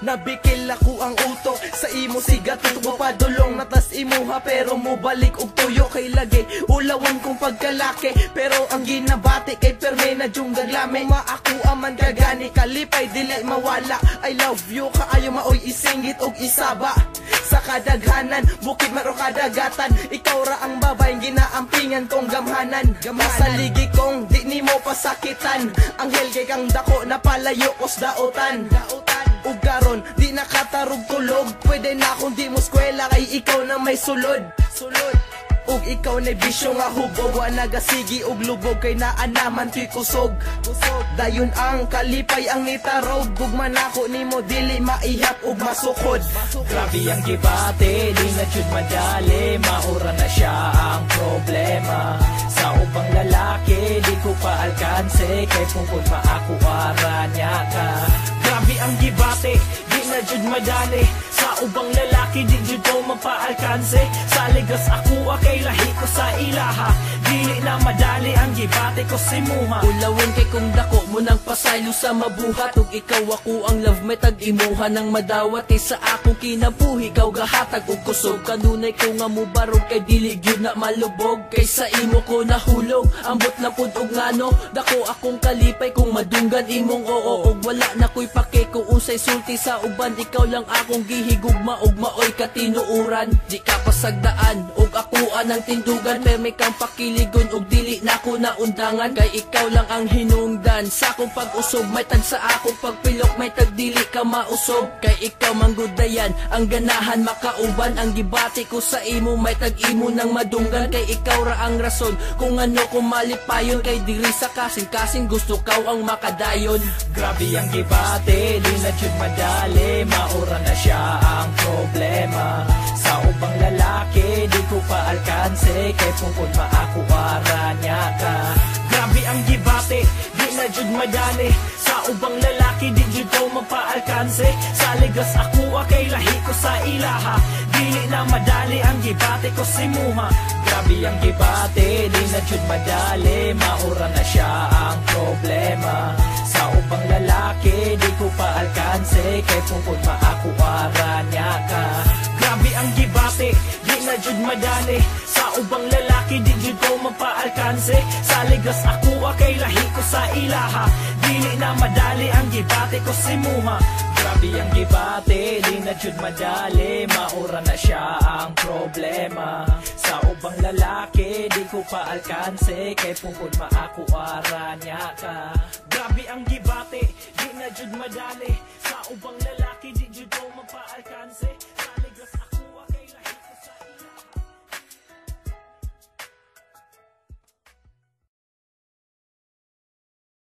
Nabikil ako ang uto sa imo sigat tubo padulong natas imuha pero mo balik og tuyo kay lagi ulawon kong pagkalaki pero ang ginabati kay perme na jung gaglame ako aman kagani kalipay dili mawala I love you kaayo maoy isinggit og isaba sa kadaghanan bukid maro kadagatan ikaw ra ang babaeng ginaampingan kong gamhanan sa ligi kong di nimo pasakitan anghel kay kang dako na palayo kos daotan ug karon di nakatarog tulog pwede na akong di mo eskwela kay ikaw na may sulod ug ikaw na bisyo nga hubog wa nagasigi ug lubog kay naanaman tuy kusog dayon ang kalipay ang nitarog gugman ako nimo dili maihap ug masukod grabe ang gibate di na jud madali maura na siya ang problema sa ubang lalaki di ko pa alkanse kay pungkod maakuara niya ka grabe ang gibate di na jud madali sa ubang lalaki di jud ko mapaalkanse sa ligas ako kay lahi ko sa ilaha dili na madali ang gibate ko si muha ulawon kay kung dako mo nang pasaylo sa mabuhat ug ikaw ako ang love may tag-imuha ng madawat sa akong kinabuhi ikaw gahatag ug kusog kanunay ko nga mubarog kay dili gyud na malubog kay sa imo ko nahulog ambot na pud og ngano dako akong kalipay kung madunggan imong oo ug wala na koy pake kung unsay sulti sa uban ikaw lang akong gihigugma ug maoy katinuuran di ka pasagdaan ug akuan ang tindugan pero may kang pakiligon ug dili na ko naundangan kay ikaw lang ang hinungdan sa akong pag-usog may tag sa akong pagpilok may tag dili ka mausog kay ikaw manggudayan ang ganahan makauban ang gibati ko sa imo may tag imo nang madunggan kay ikaw ra ang rason kung ano ko malipayon kay diri sa kasing-kasing gusto kaw ang makadayon grabe ang gibate di na jud madali maura na siya ang problema sa ubang lalaki di ko pa alkanse kay pungkod maakuara niya ka grabe ang gibate di na jud madali sa ubang lalaki di jud ko mapaalkanse sa ligas ako kay lahi ko sa ilaha dili na madali ang gibate ko si muha grabe ang gibate di na jud madali maura na siya ang problema sa ubang lalaki di ko pa alkanse kay pungkod maakuara niya ka grabe ang gibate di na jud madali sa ubang lalaki di jud ko mapaalkanse sa ligas ako kay lahi ko sa ilaha dili na madali ang gibate ko si muha grabe ang gibate di na jud madali maura na siya ang problema sa ubang lalaki di ko pa alkanse kay pungkod maakuara niya ka grabe ang gibate di na jud madali sa ubang lalaki di jud ko mapaalkanse